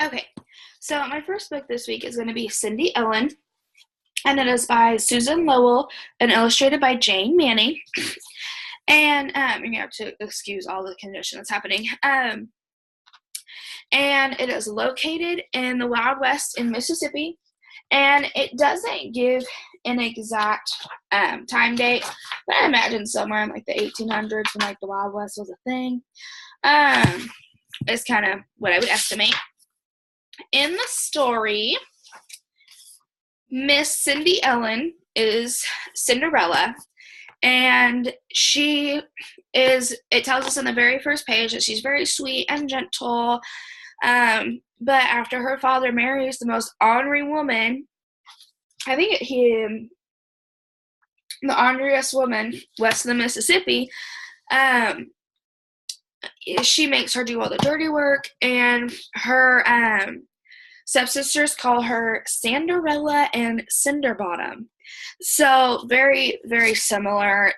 Okay, so my first book this week is going to be Cindy Ellen, and it is by Susan Lowell and illustrated by Jane Manning. And you have to excuse all the condition that's happening. And it is located in the Wild West in Mississippi, and it doesn't give an exact time date, but I imagine somewhere in like the 1800s when like the Wild West was a thing. Is kind of what I would estimate. In the story, Miss Cindy Ellen is Cinderella, and it tells us in the very first page that she's very sweet and gentle, but after her father marries the most ornery woman, I think the orneriest woman west of the Mississippi, she makes her do all the dirty work, and her stepsisters call her Cinderella and Cinderbottom. So very, very similar.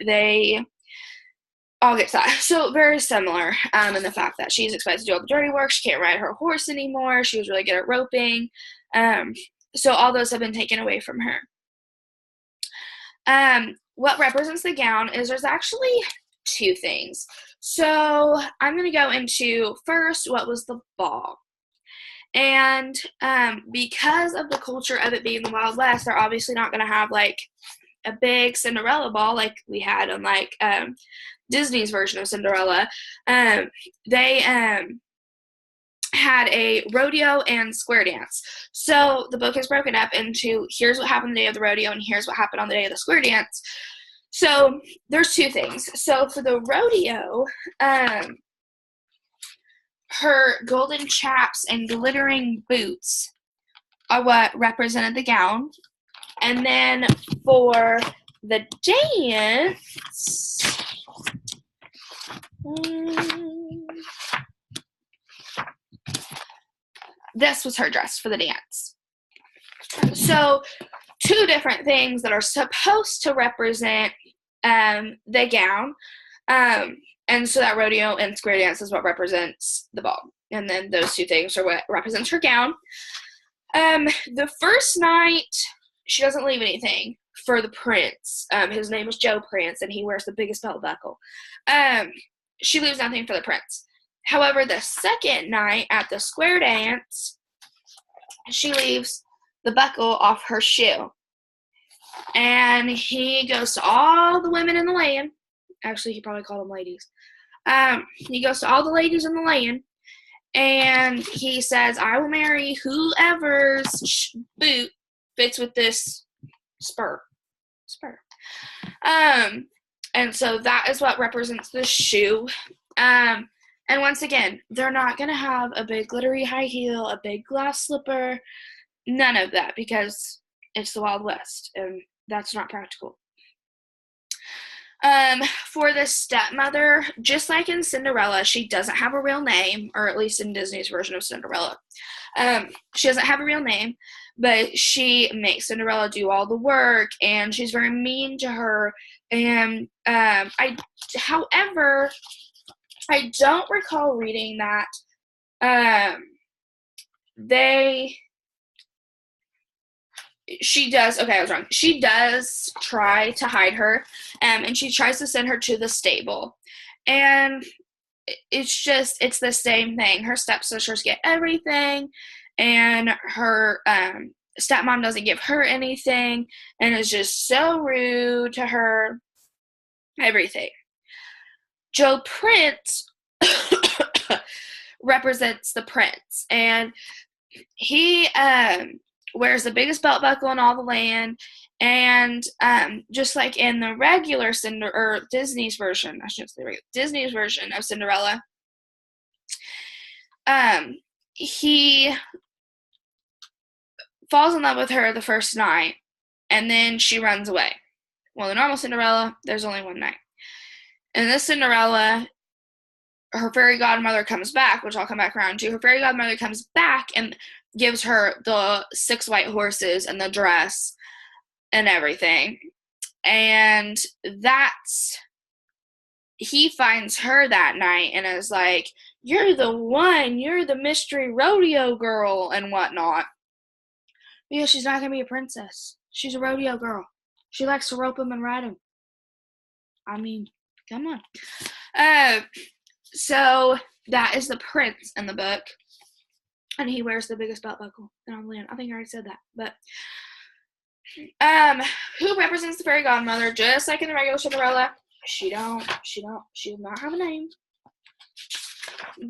I'll get to that. So very similar in the fact that she's expected to do all the dirty work. She can't ride her horse anymore. She was really good at roping. So all those have been taken away from her. What represents the gown is there's actually two things. So I'm going to go into first what was the ball. And because of the culture of it being the Wild West, they're obviously not going to have like a big Cinderella ball like we had on like Disney's version of Cinderella. They had a rodeo and square dance. So the book is broken up into here's what happened the day of the rodeo and here's what happened on the day of the square dance. So there's two things. So for the rodeo, her golden chaps and glittering boots are what represented the gown. And then for the dance, this was her dress for the dance. So two different things that are supposed to represent the gown. And so that rodeo and square dance is what represents the ball. And then those two things are what represents her gown. The first night, she doesn't leave anything for the prince. His name is Joe Prince, and he wears the biggest belt buckle. She leaves nothing for the prince. However, the second night at the square dance, she leaves the buckle off her shoe. And he goes to all the women in the land. Actually, he probably called them ladies. He goes to all the ladies in the land, and he says, I will marry whoever's boot fits with this spur. And so that is what represents the shoe. And once again, they're not going to have a big glittery high heel, a big glass slipper, none of that, because it's the Wild West, and that's not practical. For the stepmother, just like in Cinderella, she doesn't have a real name, or at least in Disney's version of Cinderella. She doesn't have a real name, but she makes Cinderella do all the work, and she's very mean to her. And however, I don't recall reading that she does try to hide her, and she tries to send her to the stable, and it's the same thing. Her stepsisters get everything, and her stepmom doesn't give her anything, and is just so rude to her, everything. Joe Prince represents the prince, and he wears the biggest belt buckle in all the land, and just like in the regular Disney's version, I shouldn't say regular, Disney's version of Cinderella, he falls in love with her the first night, and then she runs away. Well, the normal Cinderella, there's only one night. In this Cinderella, her fairy godmother comes back, which I'll come back around to. Her fairy godmother comes back and gives her the 6 white horses and the dress and everything. And he finds her that night and is like, you're the one, you're the mystery rodeo girl and whatnot. Because she's not going to be a princess. She's a rodeo girl. She likes to rope him and ride him. I mean, come on. So that is the prince in the book. And he wears the biggest belt buckle in all the land. I think I already said that. But who represents the fairy godmother? Just like in the regular Cinderella, she does not have a name.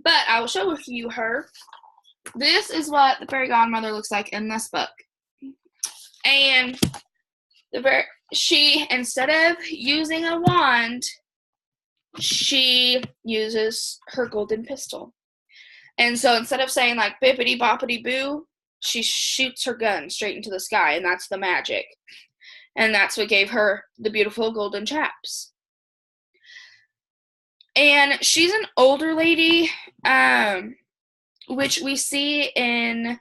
But I will show you her. This is what the fairy godmother looks like in this book. And she, instead of using a wand, she uses her golden pistol. And so instead of saying like bippity boppity boo, she shoots her gun straight into the sky, and that's the magic. And that's what gave her the beautiful golden chaps. And she's an older lady, which we see in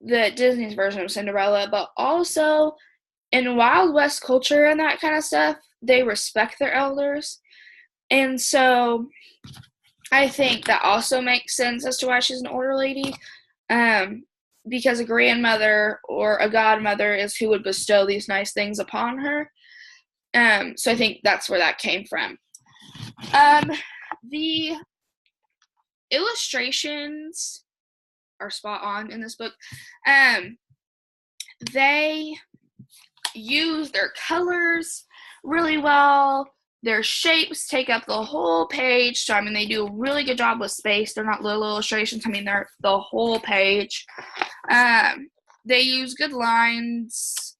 the Disney's version of Cinderella, but also in Wild West culture and that kind of stuff, they respect their elders. And so I think that also makes sense as to why she's an older lady, because a grandmother or a godmother is who would bestow these nice things upon her. So I think that's where that came from. The illustrations are spot on in this book. They use their colors really well. Their shapes take up the whole page. So, I mean, they do a really good job with space. They're not little illustrations. I mean, they're the whole page. They use good lines,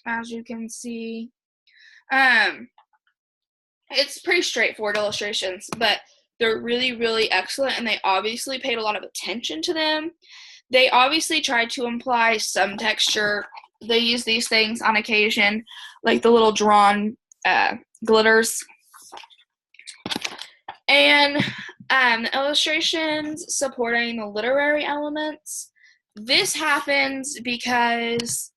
as you can see. It's pretty straightforward illustrations, but they're really, really excellent, and they obviously paid a lot of attention to them. They obviously tried to imply some texture. They use these things on occasion, like the little drawn glitters. And the illustrations supporting the literary elements. This happens because,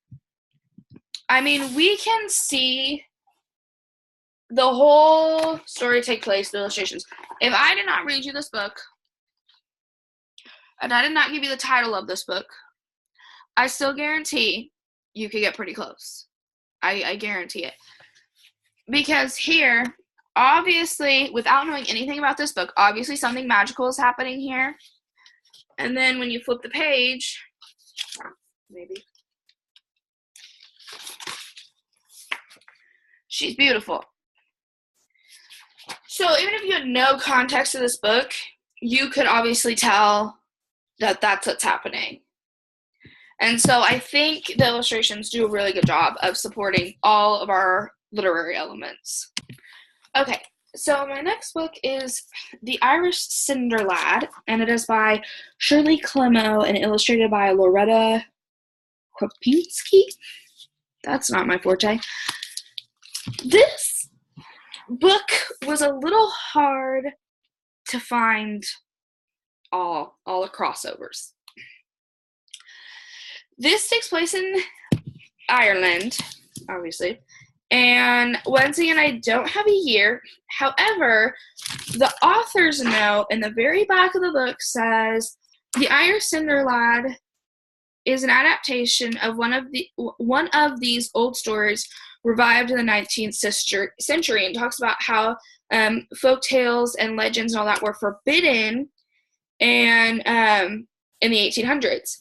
I mean, we can see the whole story take place in illustrations. If I did not read you this book, and I did not give you the title of this book, I still guarantee you could get pretty close. I guarantee it. Because here, obviously, without knowing anything about this book, obviously something magical is happening here. And then when you flip the page, maybe, she's beautiful. So even if you had no context to this book, you could obviously tell that that's what's happening. And so I think the illustrations do a really good job of supporting all of our literary elements. Okay, so my next book is The Irish Cinderlad, and it is by Shirley Clemo and illustrated by Loretta Kropinski. That's not my forte. This book was a little hard to find all the crossovers. This takes place in Ireland, obviously. And once again, I don't have a year. However, the author's note in the very back of the book says, The Irish Cinderlad is an adaptation of one of these old stories revived in the 19th century, and talks about how folk tales and legends and all that were forbidden and in the 1800s.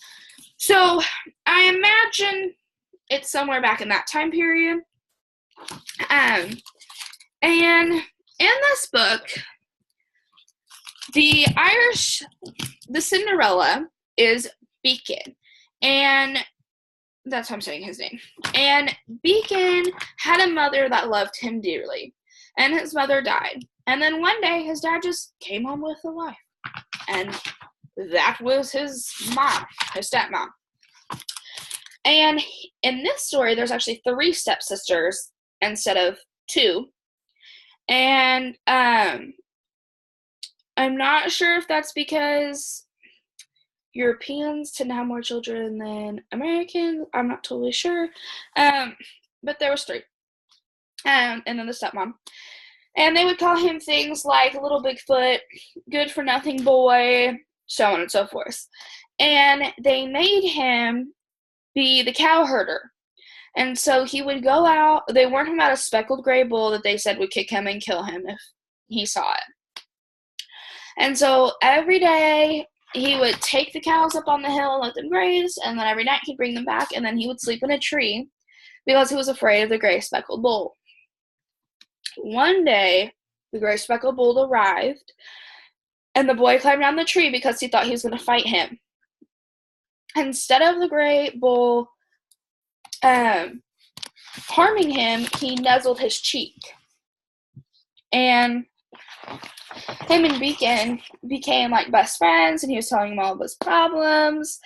So I imagine it's somewhere back in that time period. And in this book, the Cinderella is Beacon, and that's how I'm saying his name. And Beacon had a mother that loved him dearly, and his mother died. And then one day, his dad just came home with a wife, and that was his mom, his stepmom. And in this story, there's actually 3 stepsisters instead of 2. And I'm not sure if that's because Europeans tend to have more children than Americans. I'm not totally sure. But there was 3. And then the stepmom. And they would call him things like Little Bigfoot, Good for Nothing Boy, so on and so forth. And they made him be the cow herder. And so he would go out. They warned him about a speckled gray bull that they said would kick him and kill him if he saw it. And so every day he would take the cows up on the hill and let them graze, and then every night he'd bring them back, and then he would sleep in a tree because he was afraid of the gray speckled bull. One day, the gray speckled bull arrived, and the boy climbed down the tree because he thought he was going to fight him. Instead of the gray bull harming him, he nuzzled his cheek. And him and Beacon became like best friends, and he was telling him all of his problems.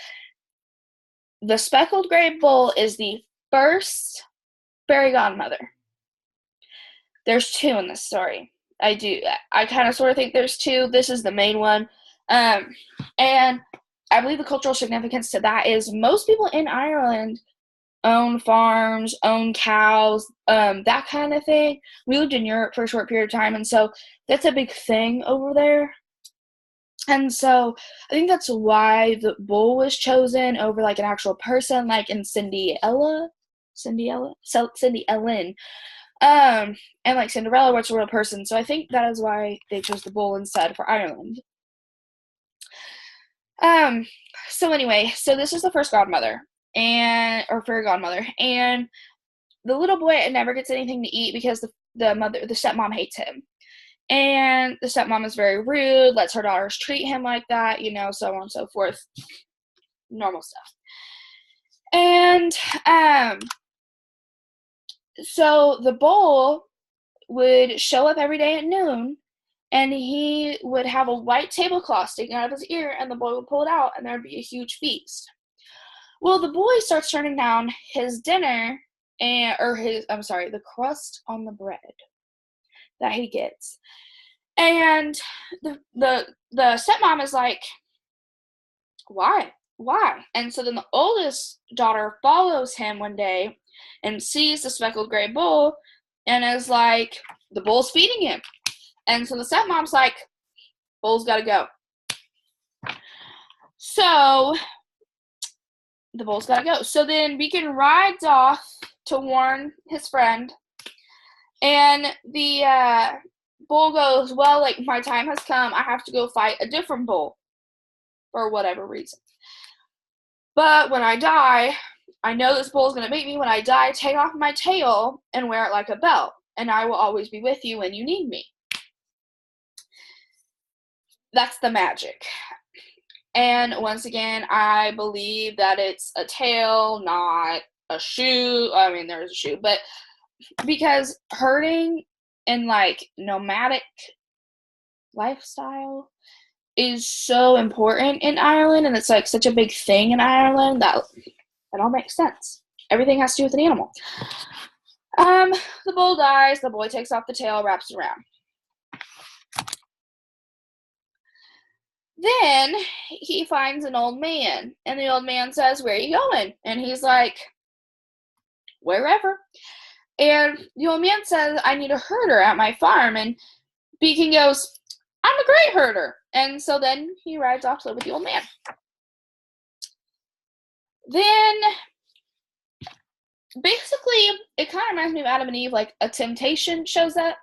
The speckled gray bull is the first fairy godmother. There's two in this story. I kind of sort of think there's two. This is the main one. And I believe the cultural significance to that is most people in Ireland own farms, own cows, that kind of thing. We lived in Europe for a short period of time, and so that's a big thing over there. And so I think that's why the bull was chosen over like an actual person, like in Cindy Ellen, and like Cinderella, where it's a real person. So I think that is why they chose the bull instead for Ireland. So anyway, so this is the first godmother, or fairy godmother, and the little boy never gets anything to eat because the stepmom hates him, and the stepmom is very rude, lets her daughters treat him like that, so on and so forth, normal stuff. And so the bull would show up every day at noon, and he would have a white tablecloth sticking out of his ear, and the boy would pull it out, and there would be a huge feast. Well, the boy starts turning down his dinner, the crust on the bread that he gets. And the stepmom is like, why? And so then the oldest daughter follows him one day and sees the speckled gray bull and is like, the bull's feeding him. And so the stepmom's like, bull's gotta go. So the bull's gotta go. So then Beacon rides off to warn his friend, and the bull goes, well, like, my time has come. I have to go fight a different bull for whatever reason. But when I die, I know this bull's gonna beat me. When I die, take off my tail and wear it like a belt, and I will always be with you when you need me. That's the magic. And once again, I believe that it's a tail, not a shoe. I mean, there's a shoe, but because herding and like nomadic lifestyle is so important in Ireland, and it's like such a big thing in Ireland that it all makes sense. Everything has to do with an animal. The bull dies, the boy takes off the tail, wraps it around. Then he finds an old man, and the old man says, where are you going? And he's like, wherever. And the old man says, I need a herder at my farm. And Beacon goes, I'm a great herder. And so then he rides off to live with the old man. Then, basically, it kind of reminds me of Adam and Eve, like a temptation shows up.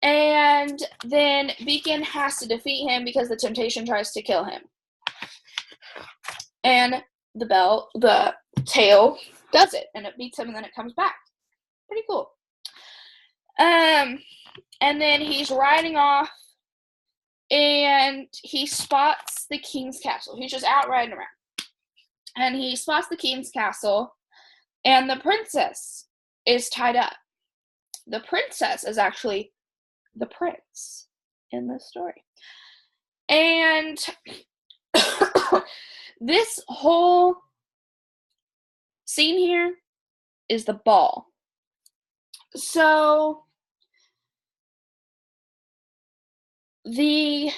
And then Beacon has to defeat him because the temptation tries to kill him. And the tail does it, and it beats him, and then it comes back. Pretty cool. And then he's riding off, and he spots the king's castle. He's just out riding around. And he spots the king's castle, and the princess is tied up. The princess is actually the prince in this story. And this whole scene here is the ball. So the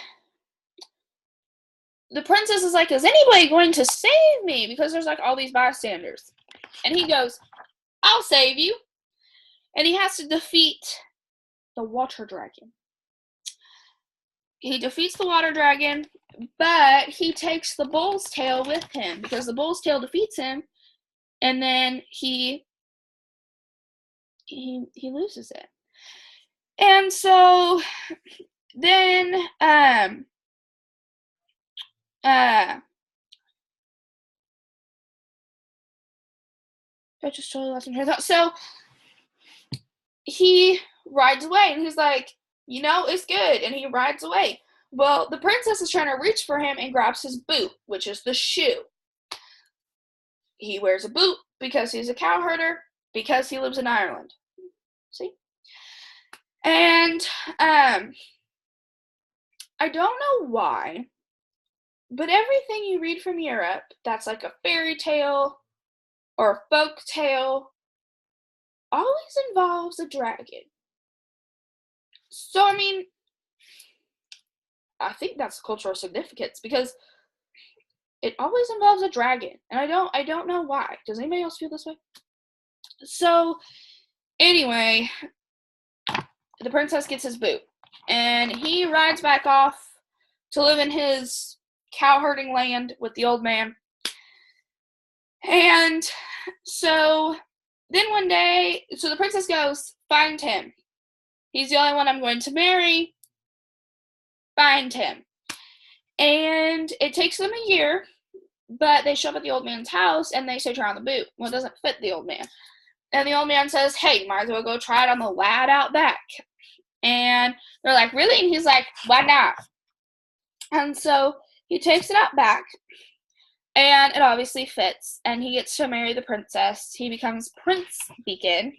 princess is like, is anybody going to save me? Because there's like all these bystanders. And he goes, I'll save you. And he has to defeat the water dragon. He defeats the water dragon, but he takes the bull's tail with him because the bull's tail defeats him, and then he loses it. And so then I just totally lost my train of thought. So he rides away, and he's like, it's good, and he rides away. Well, the princess is trying to reach for him and grabs his boot, which is the shoe. He wears a boot because he's a cow herder, because he lives in Ireland. See? And I don't know why, but everything you read from Europe that's like a fairy tale or a folk tale always involves a dragon. So, I mean, I think that's cultural significance because it always involves a dragon, and I don't know why. Does anybody else feel this way? So, anyway, the princess gets his boot, and he rides back off to live in his cow herding land with the old man. And so then one day, so the princess goes, find him. He's the only one I'm going to marry. Find him. And it takes them a year, but they show up at the old man's house, and they say try on the boot. Well, it doesn't fit the old man. And the old man says, hey, might as well go try it on the lad out back. And they're like, really? And he's like, why not? And so he takes it out back, and it obviously fits, and he gets to marry the princess. He becomes Prince Beacon.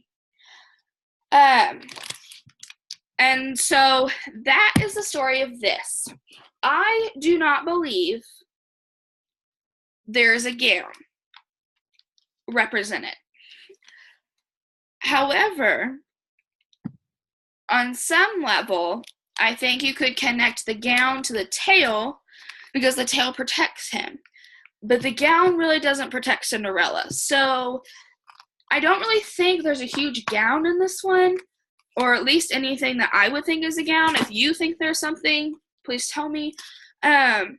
And so that is the story of this. I do not believe there is a gown represented. However, on some level, I think you could connect the gown to the tail because the tail protects him. But the gown really doesn't protect Cinderella. So I don't really think there's a huge gown in this one, or at least anything that I would think is a gown. If you think there's something, please tell me. But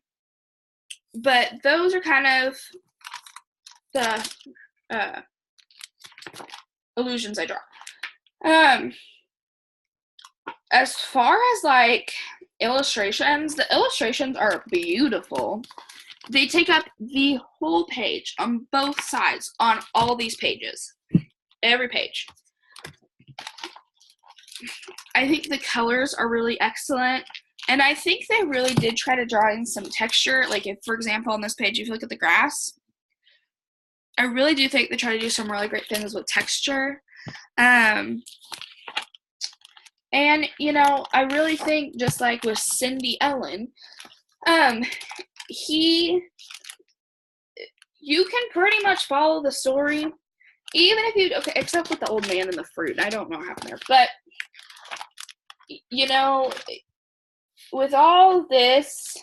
those are kind of the illusions I draw. As far as like illustrations, the illustrations are beautiful. They take up the whole page on both sides on all these pages. Every page. I think the colors are really excellent. And I think they really did try to draw in some texture. Like if, for example, on this page, if you look at the grass, I really do think they try to do some really great things with texture. And, I really think just like with Cindy Ellen, you can pretty much follow the story, even if you, okay, except with the old man and the fruit. I don't know what happened there. But, with all this,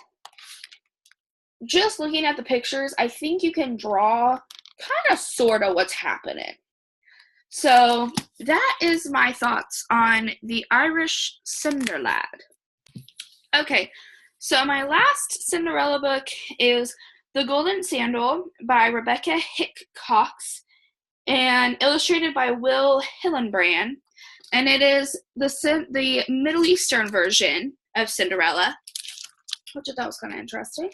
just looking at the pictures, I think you can draw kind of sort of what's happening. So that is my thoughts on the Irish Cinderlad. Okay, so my last Cinderella book is The Golden Sandal by Rebecca Hickox and illustrated by Will Hillenbrand. And it is the Middle Eastern version of Cinderella, which I thought was kind of interesting.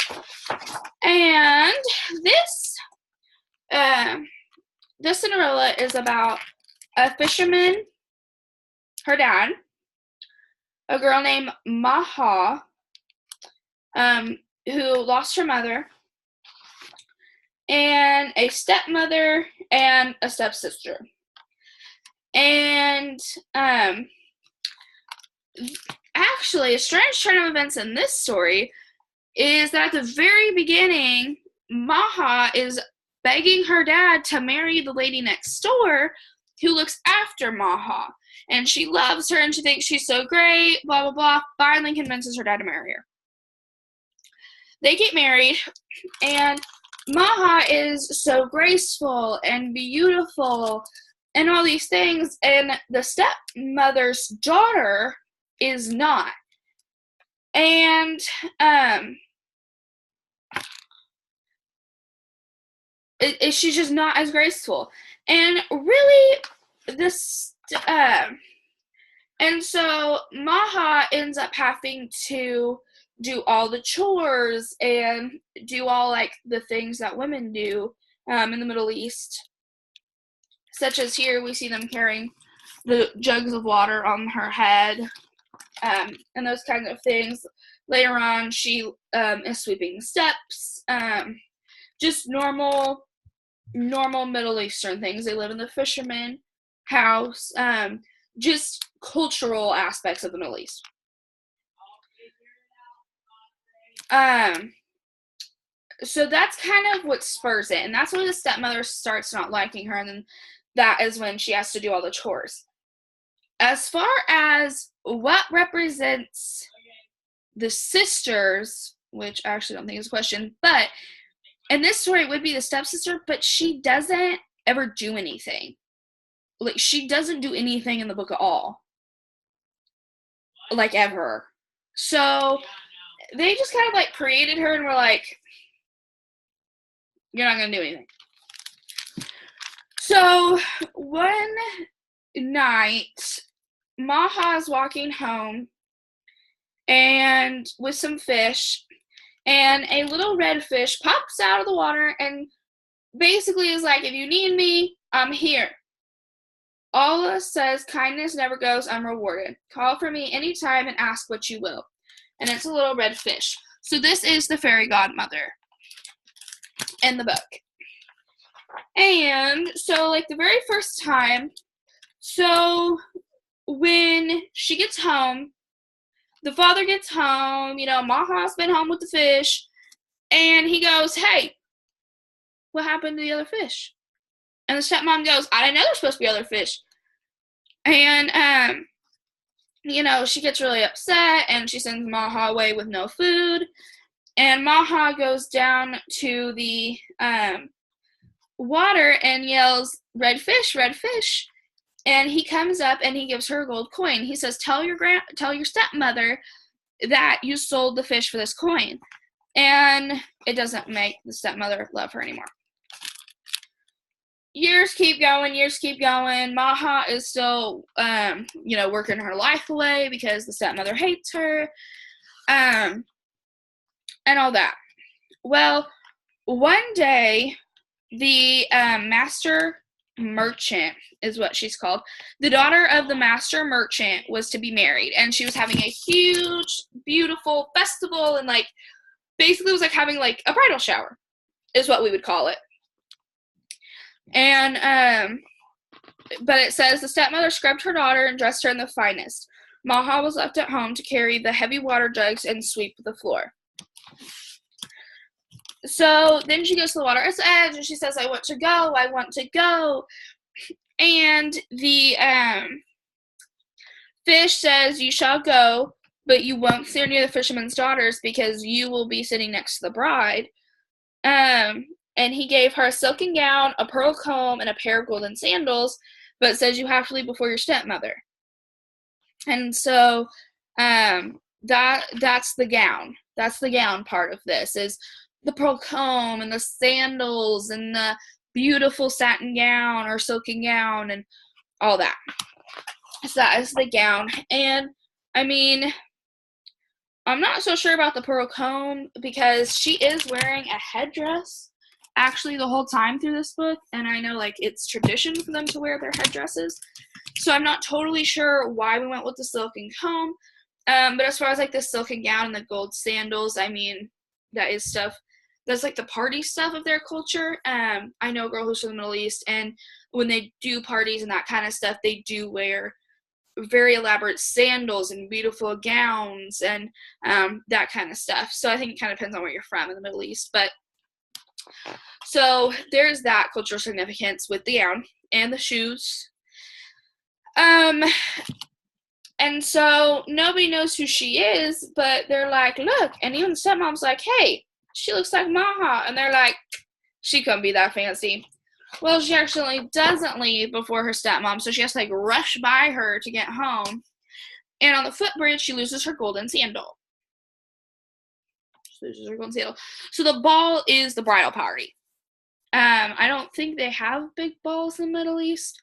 And this Cinderella is about a fisherman, her dad, a girl named Maha, who lost her mother, and a stepmother and a stepsister. And actually, a strange turn of events in this story is that at the very beginning, Maha is begging her dad to marry the lady next door who looks after Maha. And she loves her and she thinks she's so great, blah, blah, blah. Finally convinces her dad to marry her. They get married, and Maha is so graceful and beautiful and all these things, and the stepmother's daughter is not. And she's just not as graceful. And really, this and so Maha ends up having to do all the chores and do all like the things that women do in the Middle East, such as here we see them carrying the jugs of water on her head, and those kinds of things. Later on, she is sweeping the steps, just normal Middle Eastern things. They live in the fisherman house, just cultural aspects of the Middle East. So that's kind of what spurs it, and that's when the stepmother starts not liking her, and then that is when she has to do all the chores. As far as what represents the sisters, which I actually don't think is a question, but in this story it would be the stepsister, but she doesn't ever do anything. Like, she doesn't do anything in the book at all. Like, ever. So they just kind of like created her and were like, you're not gonna do anything. So one night, Maha's walking home and with some fish, and a little red fish pops out of the water and basically is like, if you need me, I'm here. Allah says, kindness never goes unrewarded. Call for me anytime and ask what you will. And it's a little red fish. So this is the fairy godmother in the book. And so, like, the very first time, so when she gets home, the father gets home, Maha's been home with the fish, and he goes, hey, what happened to the other fish? And the stepmom goes, I didn't know there's supposed to be other fish. And, she gets really upset, and she sends Maha away with no food. And Maha goes down to the water and yells, red fish, red fish. And he comes up and he gives her a gold coin. He says, tell your stepmother that you sold the fish for this coin. And it doesn't make the stepmother love her anymore. Years keep going. Maha is still, working her life away because the stepmother hates her, and all that. Well, one day, the master merchant is what she's called. The daughter of the master merchant was to be married, and she was having a huge, beautiful festival, and like basically it was like having like a bridal shower, is what we would call it. And but it says the stepmother scrubbed her daughter and dressed her in the finest. Maha was left at home to carry the heavy water jugs and sweep the floor. So then she goes to the water's edge and she says, I want to go. And the fish says, you shall go, but you won't sit near the fisherman's daughters because you will be sitting next to the bride. And he gave her a silken gown, a pearl comb, and a pair of golden sandals, but says you have to leave before your stepmother. And so that's the gown. That's the gown part of this, is the pearl comb and the sandals and the beautiful satin gown or silken gown and all that. So that is the gown. And I mean, I'm not so sure about the pearl comb because she is wearing a headdress actually the whole time through this book, and I know like it's tradition for them to wear their headdresses, so I'm not totally sure why we went with the silken comb, but as far as like the silken gown and the gold sandals, I mean, that is stuff that's like the party stuff of their culture. I know a girl who's from the Middle East, and when they do parties and that kind of stuff, they do wear very elaborate sandals and beautiful gowns and that kind of stuff. So I think it kind of depends on where you're from in the Middle East, but so there's that cultural significance with the gown and the shoes. And so nobody knows who she is, but they're like, look, and even the stepmom's like, hey, she looks like Maha, and they're like, she couldn't be that fancy. Well, she actually doesn't leave before her stepmom, so she has to, like, rush by her to get home. And on the footbridge, she loses her golden sandal. So the ball is the bridal party. I don't think they have big balls in the Middle East,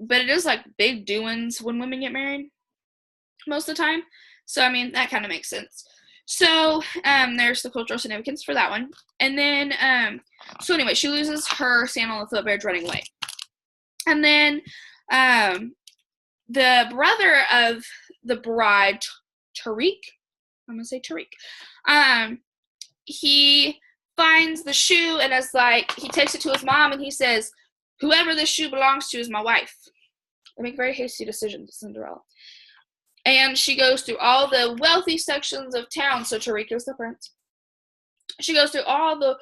but it is, like, big doings when women get married most of the time. So, I mean, that kind of makes sense. So, there's the cultural significance for that one. And then, so anyway, she loses her sandal on the footbridge running away. And then, the brother of the bride, Tariq, I'm gonna say Tariq, he finds the shoe and is like, he takes it to his mom and he says, whoever this shoe belongs to is my wife. They make very hasty decisions, Cinderella. And she goes through all the wealthy sections of town. So Tariq is the prince. She goes through all the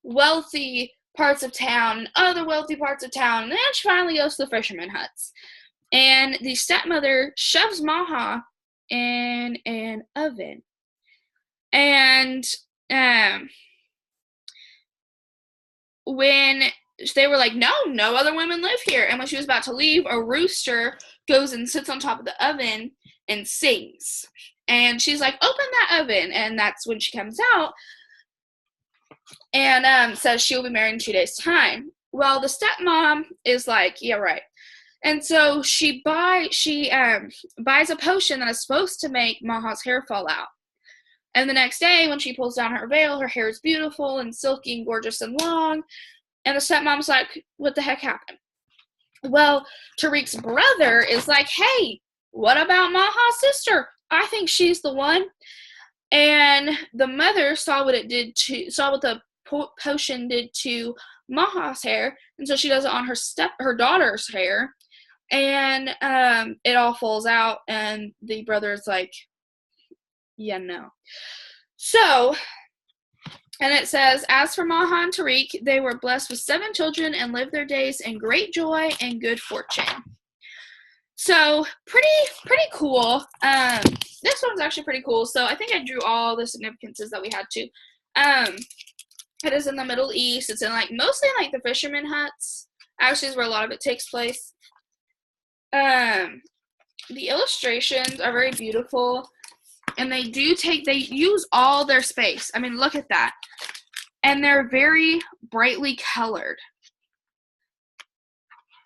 wealthy parts of town and other wealthy parts of town. And then she finally goes to the fisherman huts. And the stepmother shoves Maha in an oven. And when they were like, no other women live here. And when she was about to leave, a rooster goes and sits on top of the oven and sings. And she's like, open that oven. And that's when she comes out and says she'll be married in 2 days' time. Well, the stepmom is like, yeah, right. And so she buys a potion that is supposed to make Maha's hair fall out. And the next day, when she pulls down her veil, her hair is beautiful and silky and gorgeous and long. And the stepmom's like, what the heck happened? Well, Tariq's brother is like, hey, what about Maha's sister? I think she's the one. And the mother saw what the potion did to Maha's hair, and so she does it on her daughter's hair, and it all falls out, and the brother's like, yeah, no. So, and it says, as for Maha and Tariq, they were blessed with 7 children and lived their days in great joy and good fortune. So, pretty cool. This one's actually pretty cool. So, I think I drew all the significances that we had to. It is in the Middle East. It's in, like, mostly in, like, the fishermen huts. Actually, is where a lot of it takes place. The illustrations are very beautiful. And they use all their space. I mean, look at that. And they're very brightly colored.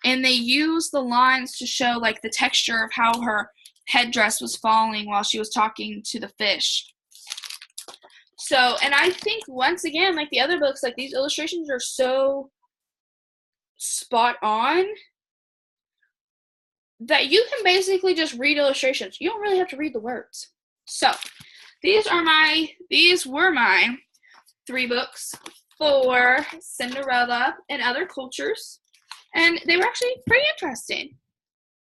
And they use the lines to show, like, the texture of how her headdress was falling while she was talking to the fish. So, and I think, once again, like the other books, like, these illustrations are so spot on that you can basically just read illustrations. You don't really have to read the words. So, these were my 3 books for Cinderella and other cultures. And they were actually pretty interesting.